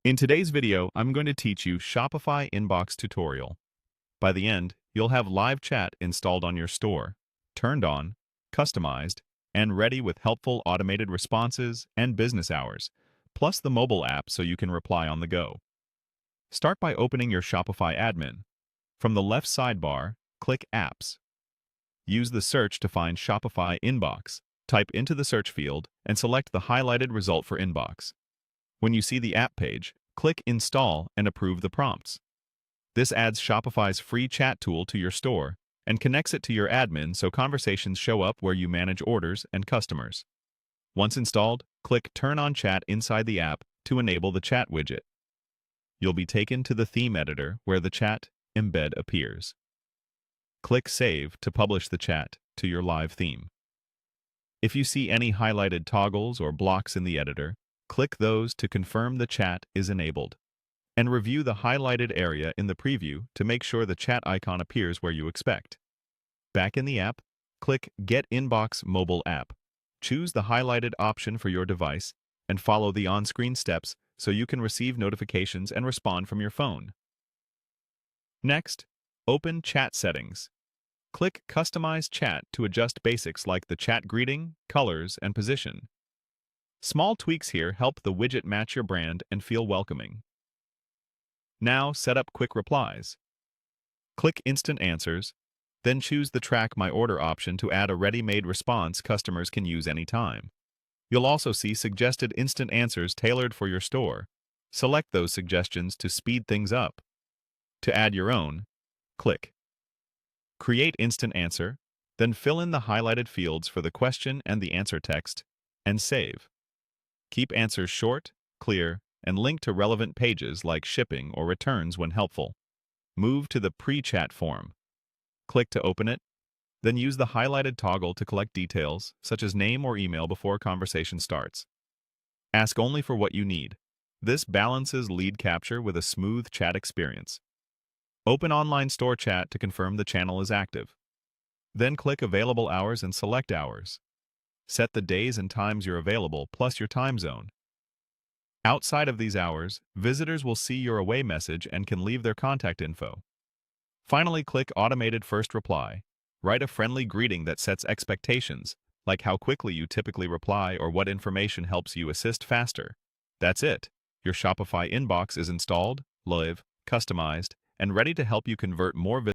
In today's video, I'm going to teach you Shopify Inbox Tutorial. By the end, you'll have live chat installed on your store, turned on, customized, and ready with helpful automated responses and business hours, plus the mobile app so you can reply on the go. Start by opening your Shopify admin. From the left sidebar, click Apps. Use the search to find Shopify Inbox. Type into the search field and select the highlighted result for Inbox. When you see the app page, click Install and approve the prompts. This adds Shopify's free chat tool to your store and connects it to your admin so conversations show up where you manage orders and customers. Once installed, click Turn on Chat inside the app to enable the chat widget. You'll be taken to the theme editor where the chat embed appears. Click Save to publish the chat to your live theme. If you see any highlighted toggles or blocks in the editor, click those to confirm the chat is enabled, and review the highlighted area in the preview to make sure the chat icon appears where you expect. Back in the app, click Get Inbox Mobile App. Choose the highlighted option for your device and follow the on-screen steps so you can receive notifications and respond from your phone. Next, open Chat Settings. Click Customize Chat to adjust basics like the chat greeting, colors, and position. Small tweaks here help the widget match your brand and feel welcoming. Now set up quick replies. Click Instant Answers, then choose the Track My Order option to add a ready-made response customers can use anytime. You'll also see suggested instant answers tailored for your store. Select those suggestions to speed things up. To add your own, click Create Instant Answer, then fill in the highlighted fields for the question and the answer text, and save. Keep answers short, clear, and link to relevant pages like shipping or returns when helpful. Move to the pre-chat form. Click to open it, then use the highlighted toggle to collect details, such as name or email before conversation starts. Ask only for what you need. This balances lead capture with a smooth chat experience. Open online store chat to confirm the channel is active. Then click Available Hours and select Hours. Set the days and times you're available, plus your time zone. Outside of these hours, visitors will see your away message and can leave their contact info. Finally, click Automated First Reply. Write a friendly greeting that sets expectations, like how quickly you typically reply or what information helps you assist faster. That's it. Your Shopify inbox is installed, live, customized, and ready to help you convert more visitors